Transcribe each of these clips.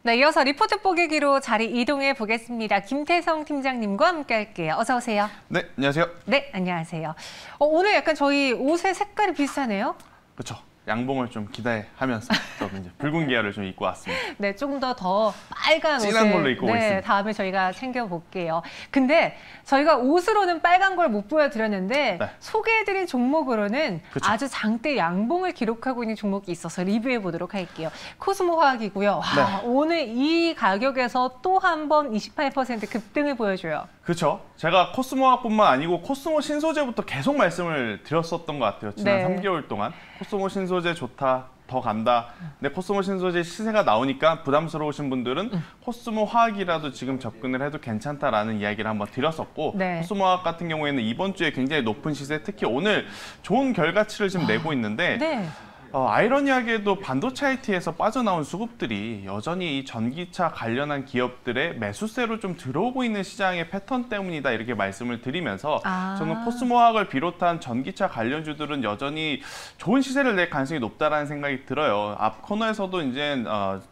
네, 이어서 리포트 뽀개기로 자리 이동해 보겠습니다. 김태성 팀장님과 함께 할게요. 어서 오세요. 네, 안녕하세요. 네, 안녕하세요. 오늘 약간 저희 옷의 색깔이 비슷하네요. 그렇죠. 양봉을 좀 기대하면서 좀 이제 붉은 계열을 좀 입고 왔습니다. 네, 조금 더 빨간 진한 옷을 걸로 입고 오겠습니다. 다음에 저희가 챙겨볼게요. 근데 저희가 옷으로는 빨간 걸 못 보여드렸는데 네. 소개해드린 종목으로는 그쵸. 아주 장대 양봉을 기록하고 있는 종목이 있어서 리뷰해 보도록 할게요. 코스모 화학이고요. 와, 네. 오늘 이 가격에서 또 한 번 28% 급등을 보여줘요. 그렇죠. 제가 코스모화뿐만 아니고 코스모 신소재부터 계속 말씀을 드렸었던 것 같아요. 지난 네. 3개월 동안 코스모 신소재 좋다, 더 간다. 근데 코스모 신소재 시세가 나오니까 부담스러우신 분들은 코스모 화학이라도 지금 접근을 해도 괜찮다라는 이야기를 한번 드렸었고 네. 코스모 화학 같은 경우에는 이번 주에 굉장히 높은 시세, 특히 오늘 좋은 결과치를 지금 내고 있는데 네. 아이러니하게도 반도체 IT에서 빠져나온 수급들이 여전히 이 전기차 관련한 기업들의 매수세로 좀 들어오고 있는 시장의 패턴 때문이다 이렇게 말씀을 드리면서 저는 코스모화학을 비롯한 전기차 관련주들은 여전히 좋은 시세를 낼 가능성이 높다라는 생각이 들어요. 앞 코너에서도 이제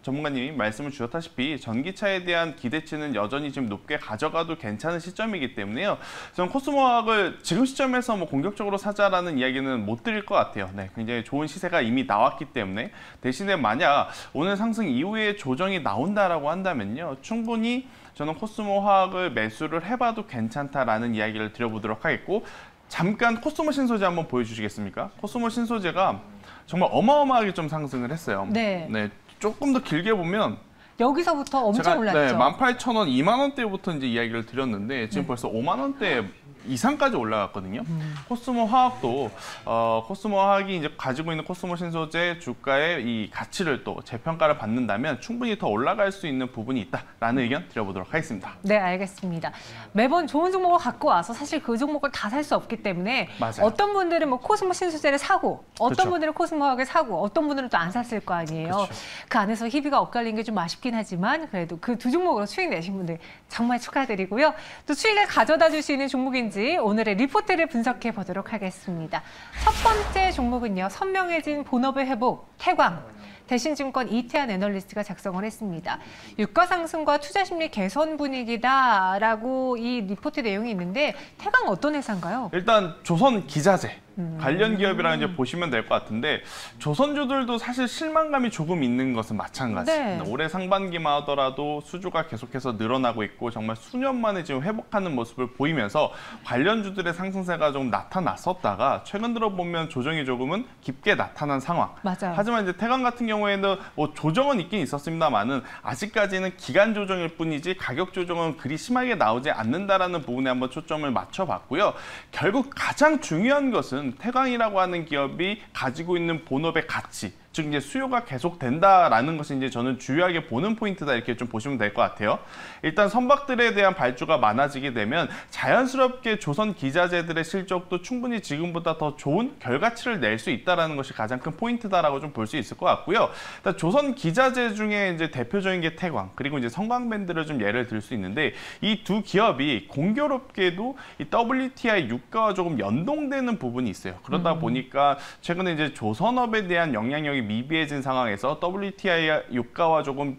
전문가님이 말씀을 주셨다시피 전기차에 대한 기대치는 여전히 지금 높게 가져가도 괜찮은 시점이기 때문에요. 저는 코스모화학을 지금 시점에서 뭐 공격적으로 사자라는 이야기는 못 드릴 것 같아요. 네, 굉장히 좋은 시세가 이미 나왔기 때문에 대신에 만약 오늘 상승 이후에 조정이 나온다라고 한다면요. 충분히 저는 코스모 화학을 매수를 해봐도 괜찮다라는 이야기를 드려보도록 하겠고 잠깐 코스모 신소재 한번 보여주시겠습니까? 코스모 신소재가 정말 어마어마하게 좀 상승을 했어요. 네. 조금 더 길게 보면 여기서부터 엄청 제가 올랐죠. 18,000원, 2만 원대부터 이제 이야기를 드렸는데 지금 벌써 5만 원대 이상까지 올라갔거든요. 코스모 화학도 코스모 화학이 이제 가지고 있는 코스모 신소재 주가의 이 가치를 또 재평가를 받는다면 충분히 더 올라갈 수 있는 부분이 있다라는 의견 드려보도록 하겠습니다. 네, 알겠습니다. 매번 좋은 종목을 갖고 와서 사실 그 종목을 다 살 수 없기 때문에 맞아요. 어떤 분들은 뭐 코스모 신소재를 사고 어떤 그쵸. 분들은 코스모 화학을 사고 어떤 분들은 또 안 샀을 거 아니에요. 그쵸. 그 안에서 희비가 엇갈린 게 좀 아쉽긴 하지만 그래도 그 두 종목으로 수익 내신 분들 정말 축하드리고요. 또 수익을 가져다 줄 수 있는 종목인지 오늘의 리포트를 분석해 보도록 하겠습니다. 첫 번째 종목은요. 선명해진 본업의 회복, 태광. 대신증권 이태한 애널리스트가 작성을 했습니다. 유가 상승과 투자 심리 개선 분위기다라고 이 리포트 내용이 있는데 태광 어떤 회사인가요? 일단 조선 기자재 관련 기업이라 이제 보시면 될 것 같은데 조선주들도 사실 실망감이 조금 있는 것은 마찬가지. 네. 올해 상반기만 하더라도 수주가 계속해서 늘어나고 있고 정말 수년 만에 지금 회복하는 모습을 보이면서 관련주들의 상승세가 좀 나타났었다가 최근 들어 보면 조정이 조금은 깊게 나타난 상황. 맞아요. 하지만 이제 태광 같은 경우에는 뭐 조정은 있긴 있었습니다만은 아직까지는 기간 조정일 뿐이지 가격 조정은 그리 심하게 나오지 않는다라는 부분에 한번 초점을 맞춰봤고요. 결국 가장 중요한 것은 태광이라고 하는 기업이 가지고 있는 본업의 가치, 즉 이제 수요가 계속된다라는 것이 이제 저는 주요하게 보는 포인트다 이렇게 좀 보시면 될 것 같아요. 일단 선박들에 대한 발주가 많아지게 되면 자연스럽게 조선 기자재들의 실적도 충분히 지금보다 더 좋은 결과치를 낼 수 있다라는 것이 가장 큰 포인트다라고 좀 볼 수 있을 것 같고요. 일단 조선 기자재 중에 이제 대표적인 게 태광 그리고 이제 성광밴드를 좀 예를 들 수 있는데 이 두 기업이 공교롭게도 이 WTI 유가와 조금 연동되는 부분이 있어요. 그러다 보니까 최근에 이제 조선업에 대한 영향력이 미비해진 상황에서 WTI 유가와 조금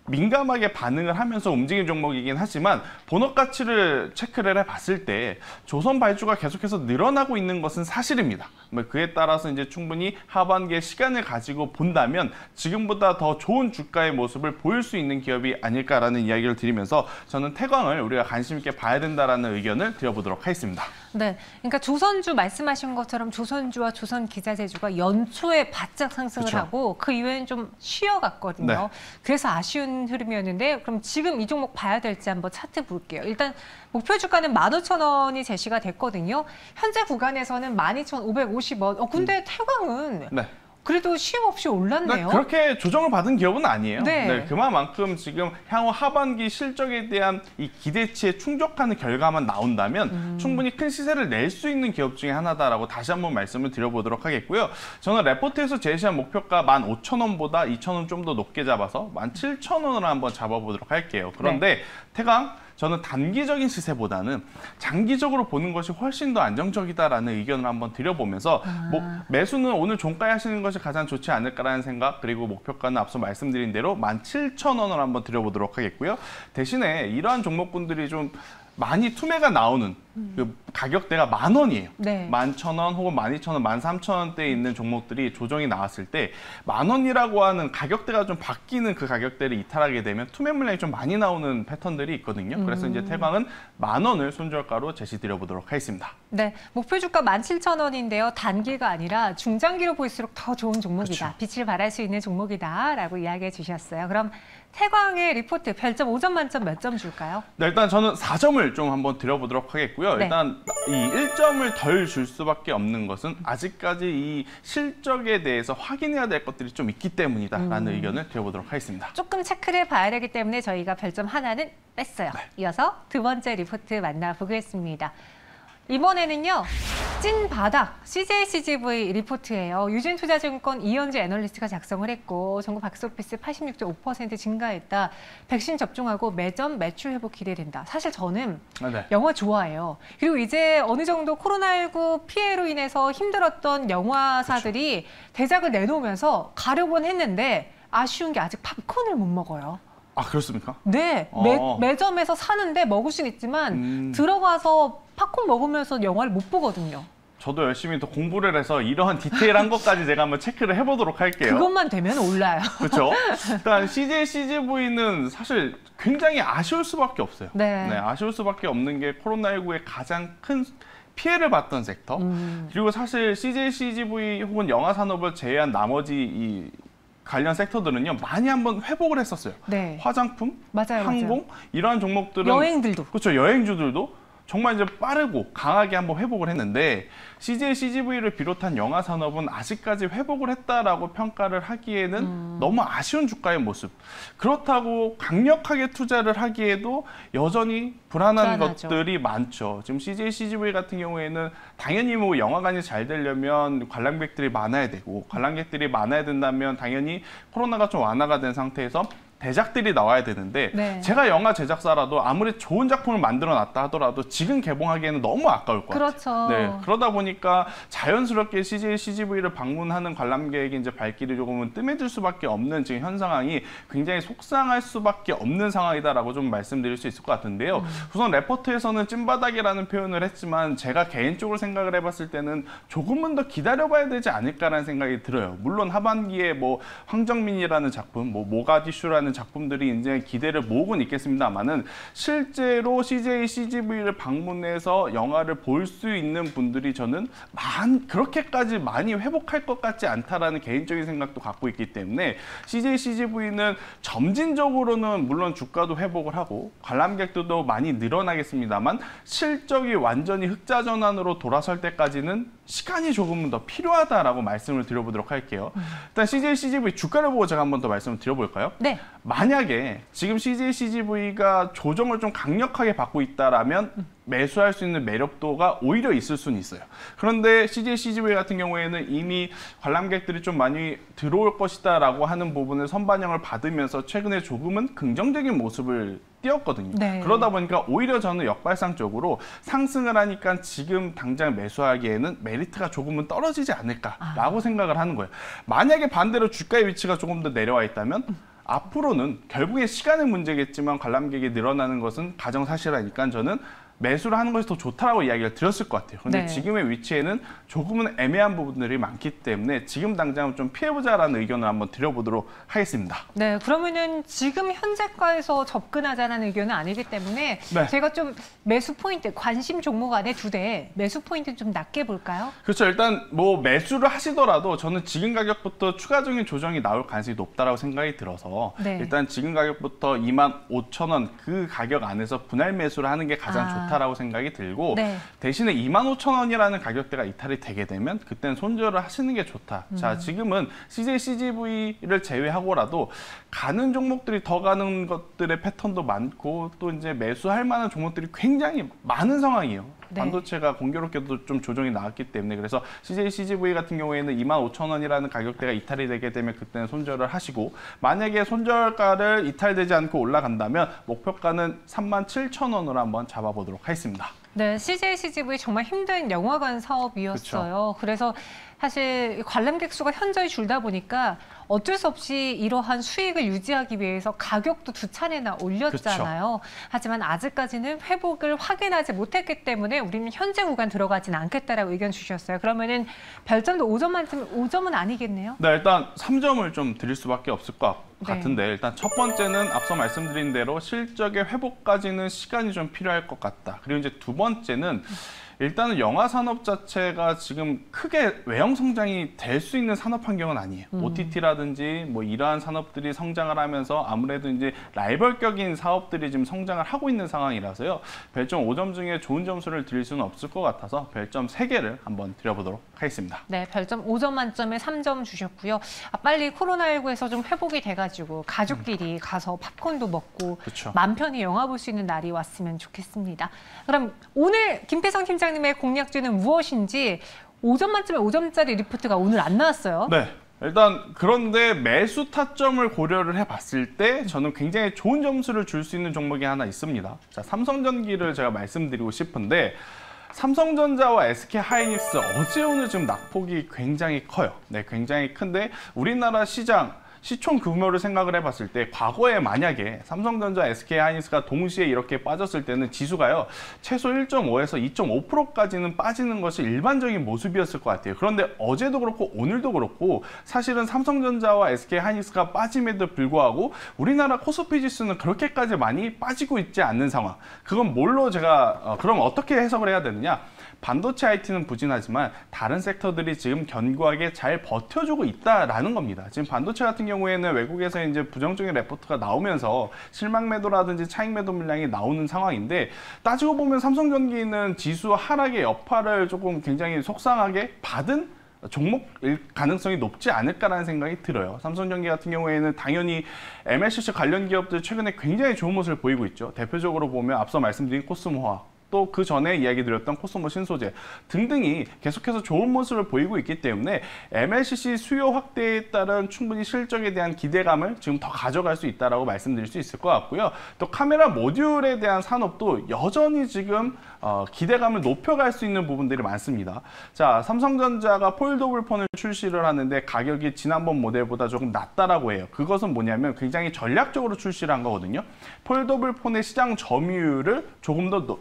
민감하게 반응을 하면서 움직인 종목이긴 하지만 본업 가치를 체크를 해봤을 때 조선 발주가 계속해서 늘어나고 있는 것은 사실입니다. 그에 따라서 이제 충분히 하반기에 시간을 가지고 본다면 지금보다 더 좋은 주가의 모습을 보일 수 있는 기업이 아닐까라는 이야기를 드리면서 저는 태광을 우리가 관심 있게 봐야 된다라는 의견을 드려보도록 하겠습니다. 네, 그러니까 조선주 말씀하신 것처럼 조선주와 조선 기자재주가 연초에 바짝 상승을 그쵸. 하고 그 이후에는 좀 쉬어갔거든요. 네. 그래서 아쉬운 흐름이었는데 그럼 지금 이 종목 봐야 될지 한번 차트 볼게요. 일단 목표 주가는 15,000원이 제시가 됐거든요. 현재 구간에서는 12,550원. 근데 태광은 네. 그래도 쉼 없이 올랐네요. 그렇게 조정을 받은 기업은 아니에요. 네. 그만큼 지금 향후 하반기 실적에 대한 이 기대치에 충족하는 결과만 나온다면 충분히 큰 시세를 낼 수 있는 기업 중에 하나다라고 다시 한번 말씀을 드려보도록 하겠고요. 저는 레포트에서 제시한 목표가 15,000원보다 2,000원 좀 더 높게 잡아서 17,000원으로 한번 잡아보도록 할게요. 그런데 태광 저는 단기적인 시세보다는 장기적으로 보는 것이 훨씬 더 안정적이다라는 의견을 한번 드려보면서 뭐 매수는 오늘 종가에 하시는 것이 가장 좋지 않을까라는 생각, 그리고 목표가는 앞서 말씀드린 대로 17,000원을 한번 드려보도록 하겠고요. 대신에 이러한 종목군들이 좀 많이 투매가 나오는 그 가격대가 10,000원이에요. 네. 11,000원 혹은 12,000원, 13,000원대에 있는 종목들이 조정이 나왔을 때 10,000원이라고 하는 가격대가 좀 바뀌는 그 가격대를 이탈하게 되면 투매 물량이 좀 많이 나오는 패턴들이 있거든요. 그래서 이제 태광은 10,000원을 손절가로 제시드려 보도록 하겠습니다. 네, 목표 주가 17,000원인데요. 단기가 아니라 중장기로 볼수록 더 좋은 종목이다. 그렇죠. 빛을 발할 수 있는 종목이다라고 이야기해 주셨어요. 그럼 태광의 리포트 별점 5점 만점 몇 점 줄까요? 네, 일단 저는 4점을 좀 한번 드려보도록 하겠고요. 네. 일단 이 1점을 덜 줄 수밖에 없는 것은 아직까지 이 실적에 대해서 확인해야 될 것들이 좀 있기 때문이다라는 의견을 드려보도록 하겠습니다. 조금 체크를 봐야 되기 때문에 저희가 별점 하나는 뺐어요. 이어서 두 번째 리포트 만나보겠습니다. 이번에는요, 찐 바닥 CJCGV 리포트예요. 유진투자증권 이현주 애널리스트가 작성을 했고 전국 박스오피스 86.5% 증가했다. 백신 접종하고 매점 매출 회복 기대된다. 사실 저는 네. 영화 좋아해요. 그리고 이제 어느 정도 코로나19 피해로 인해서 힘들었던 영화사들이 대작을 내놓으면서 가려곤 했는데 아쉬운 게 아직 팝콘을 못 먹어요. 아, 그렇습니까? 네, 매점에서 사는데 먹을 수는 있지만 들어가서 팝콘 먹으면서 영화를 못 보거든요. 저도 열심히 또 공부를 해서 이러한 디테일한 것까지 제가 한번 체크를 해보도록 할게요. 그것만 되면 올라요. 그렇죠. 일단 CJ CGV는 사실 굉장히 아쉬울 수밖에 없어요. 네. 아쉬울 수밖에 없는 게 코로나19의 가장 큰 피해를 봤던 섹터. 그리고 사실 CJ CGV 혹은 영화 산업을 제외한 나머지 이 관련 섹터들은요 많이 한번 회복을 했었어요. 네. 화장품, 맞아요, 항공 이러한 종목들은 여행들도 그렇죠. 여행주들도 정말 이제 빠르고 강하게 한번 회복을 했는데 CJ CGV를 비롯한 영화 산업은 아직까지 회복을 했다라고 평가를 하기에는 너무 아쉬운 주가의 모습. 그렇다고 강력하게 투자를 하기에도 여전히 불안한 불안하죠. 것들이 많죠. 지금 CJ CGV 같은 경우에는 당연히 뭐 영화관이 잘 되려면 관람객들이 많아야 되고 관람객들이 많아야 된다면 당연히 코로나가 좀 완화가 된 상태에서 대작들이 나와야 되는데 네. 제가 영화 제작사라도 아무리 좋은 작품을 만들어 놨다 하더라도 지금 개봉하기에는 너무 아까울 것 그렇죠. 같아요. 네, 그러다 보니까 자연스럽게 CJ CGV를 방문하는 관람객이 이제 발길이 조금은 뜸해질 수밖에 없는 지금 현 상황이 굉장히 속상할 수밖에 없는 상황이다라고 좀 말씀드릴 수 있을 것 같은데요. 우선 레포트에서는 찐바닥이라는 표현을 했지만 제가 개인적으로 생각을 해봤을 때는 조금은 더 기다려봐야 되지 않을까라는 생각이 들어요. 물론 하반기에 뭐 황정민이라는 작품, 뭐 모가디슈라는 작품들이 이제 기대를 모으곤 있겠습니다만은 실제로 CJ CGV를 방문해서 영화를 볼 수 있는 분들이 저는 그렇게까지 많이 회복할 것 같지 않다라는 개인적인 생각도 갖고 있기 때문에 CJ CGV는 점진적으로는 물론 주가도 회복을 하고 관람객들도 많이 늘어나겠습니다만 실적이 완전히 흑자 전환으로 돌아설 때까지는 시간이 조금은 더 필요하다라고 말씀을 드려보도록 할게요. 일단 CJ CGV 주가를 보고 제가 한번 더 말씀을 드려볼까요? 네. 만약에 지금 CJ CGV가 조정을 좀 강력하게 받고 있다라면 매수할 수 있는 매력도가 오히려 있을 수는 있어요. 그런데 CJ CGV 같은 경우에는 이미 관람객들이 좀 많이 들어올 것이다라고 하는 부분을 선반영을 받으면서 최근에 조금은 긍정적인 모습을 띄었거든요. 네. 그러다 보니까 오히려 저는 역발상적으로 상승을 하니까 지금 당장 매수하기에는 메리트가 조금은 떨어지지 않을까라고 생각을 하는 거예요. 만약에 반대로 주가의 위치가 조금 더 내려와 있다면 앞으로는 결국엔 시간의 문제겠지만 관람객이 늘어나는 것은 가정사실하니까 저는 매수를 하는 것이 더 좋다라고 이야기를 드렸을 것 같아요. 근데 네. 지금의 위치에는 조금은 애매한 부분들이 많기 때문에 지금 당장 좀 피해보자라는 의견을 한번 드려보도록 하겠습니다. 네, 그러면은 지금 현재가에서 접근하자는 의견은 아니기 때문에 네. 제가 좀 매수 포인트, 관심 종목 안에 두 대 매수 포인트 좀 낮게 볼까요? 그렇죠. 일단 뭐 매수를 하시더라도 저는 지금 가격부터 추가적인 조정이 나올 가능성이 높다라고 생각이 들어서 네. 일단 지금 가격부터 25,000원 그 가격 안에서 분할 매수를 하는 게 가장 좋다라고 생각이 들고 네. 대신에 25,000원이라는 가격대가 이탈이 되게 되면 그때는 손절을 하시는 게 좋다. 자, 지금은 CJ CGV를 제외하고라도 가는 종목들이 더 가는 것들의 패턴도 많고 또 이제 매수할 만한 종목들이 굉장히 많은 상황이에요. 네. 반도체가 공교롭게도 좀 조정이 나왔기 때문에 그래서 CJ CGV 같은 경우에는 25,000원이라는 가격대가 이탈이 되게 되면 그때는 손절을 하시고 만약에 손절가를 이탈되지 않고 올라간다면 목표가는 37,000원으로 한번 잡아보도록 하겠습니다. 네, CJ CGV 정말 힘든 영화관 사업이었어요. 그래서 사실 관람객 수가 현저히 줄다 보니까 어쩔 수 없이 이러한 수익을 유지하기 위해서 가격도 2차례나 올렸잖아요. 하지만 아직까지는 회복을 확인하지 못했기 때문에 우리는 현재 구간 들어가진 않겠다라고 의견 주셨어요. 그러면은 별점도 5점 만점에 5점은 아니겠네요? 네, 일단 3점을 좀 드릴 수밖에 없을 것 네. 같은데 일단 첫 번째는 앞서 말씀드린 대로 실적의 회복까지는 시간이 좀 필요할 것 같다. 그리고 이제 두 번째는 일단은 영화 산업 자체가 지금 크게 외형 성장이 될 수 있는 산업 환경은 아니에요. OTT라든지 뭐 이러한 산업들이 성장을 하면서 아무래도 이제 라이벌격인 사업들이 지금 성장을 하고 있는 상황이라서요. 별점 5점 중에 좋은 점수를 드릴 수는 없을 것 같아서 별점 3개를 한번 드려보도록 하겠습니다. 네, 별점 5점 만점에 3점 주셨고요. 빨리 코로나19에서 좀 회복이 돼가지고 가족끼리 가서 팝콘도 먹고 그렇죠. 맘 편히 영화 볼 수 있는 날이 왔으면 좋겠습니다. 그럼 오늘 김태성 팀장님의 공략주는 무엇인지 5점 만점에 5점짜리 리포트가 오늘 안 나왔어요. 네. 일단 그런데 매수 타점을 고려를 해봤을 때 저는 굉장히 좋은 점수를 줄 수 있는 종목이 하나 있습니다. 자, 삼성전기를 제가 말씀드리고 싶은데 삼성전자와 SK하이닉스 어제 오늘 지금 낙폭이 굉장히 커요. 네, 굉장히 큰데 우리나라 시총 규모를 생각을 해봤을 때 과거에 만약에 삼성전자, SK하이닉스가 동시에 이렇게 빠졌을 때는 지수가요 최소 1.5에서 2.5%까지는 빠지는 것이 일반적인 모습이었을 것 같아요. 그런데 어제도 그렇고 오늘도 그렇고 사실은 삼성전자와 SK하이닉스가 빠짐에도 불구하고 우리나라 코스피 지수는 그렇게까지 많이 빠지고 있지 않는 상황. 그건 뭘로 제가 그럼 어떻게 해석을 해야 되느냐? 반도체 IT는 부진하지만 다른 섹터들이 지금 견고하게 잘 버텨주고 있다라는 겁니다. 지금 반도체 같은 경우에는 외국에서 이제 부정적인 레포트가 나오면서 실망 매도라든지 차익 매도 물량이 나오는 상황인데 따지고 보면 삼성전기는 지수 하락의 여파를 조금 굉장히 속상하게 받은 종목일 가능성이 높지 않을까라는 생각이 들어요. 삼성전기 같은 경우에는 당연히 MLCC 관련 기업들 최근에 굉장히 좋은 모습을 보이고 있죠. 대표적으로 보면 앞서 말씀드린 코스모화학, 또 그 전에 이야기 드렸던 코스모 신소재 등등이 계속해서 좋은 모습을 보이고 있기 때문에 MLCC 수요 확대에 따른 충분히 실적에 대한 기대감을 지금 더 가져갈 수 있다라고 말씀드릴 수 있을 것 같고요. 또 카메라 모듈에 대한 산업도 여전히 지금 기대감을 높여갈 수 있는 부분들이 많습니다. 자, 삼성전자가 폴더블 폰을 출시를 하는데 가격이 지난번 모델보다 조금 낮다라고 해요. 그것은 뭐냐면 굉장히 전략적으로 출시를 한 거거든요. 폴더블 폰의 시장 점유율을 조금 더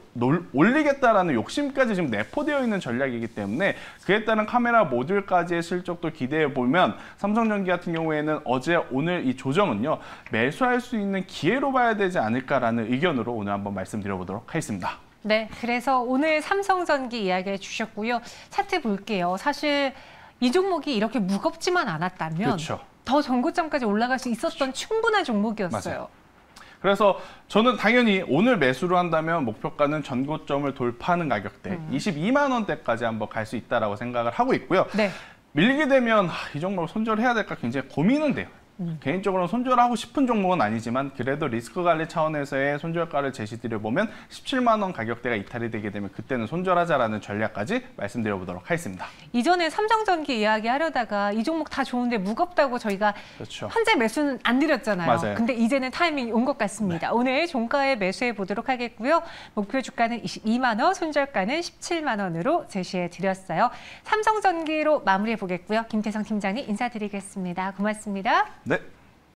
올리겠다라는 욕심까지 지금 내포되어 있는 전략이기 때문에 그에 따른 카메라 모듈까지의 실적도 기대해 보면 삼성전기 같은 경우에는 어제 오늘 이 조정은요 매수할 수 있는 기회로 봐야 되지 않을까라는 의견으로 오늘 한번 말씀드려보도록 하겠습니다. 네, 그래서 오늘 삼성전기 이야기해 주셨고요. 차트 볼게요. 사실 이 종목이 이렇게 무겁지만 않았다면 그렇죠. 더 전고점까지 올라갈 수 있었던 충분한 종목이었어요. 맞아요. 그래서 저는 당연히 오늘 매수를 한다면 목표가는 전고점을 돌파하는 가격대 22만 원대까지 한번 갈 수 있다라고 생각을 하고 있고요. 네. 밀리게 되면 이 종목을 손절해야 될까 굉장히 고민은 돼요. 개인적으로는 손절하고 싶은 종목은 아니지만 그래도 리스크 관리 차원에서의 손절가를 제시드려보면 17만 원 가격대가 이탈이 되게 되면 그때는 손절하자라는 전략까지 말씀드려보도록 하겠습니다. 이전에 삼성전기 이야기 하려다가 이 종목 다 좋은데 무겁다고 저희가 그렇죠. 현재 매수는 안 드렸잖아요. 맞아요. 근데 이제는 타이밍이 온 것 같습니다. 네. 오늘 종가에 매수해 보도록 하겠고요. 목표 주가는 22만 원, 손절가는 17만 원으로 제시해 드렸어요. 삼성전기로 마무리해 보겠고요. 김태성 팀장님 인사드리겠습니다. 고맙습니다. 네.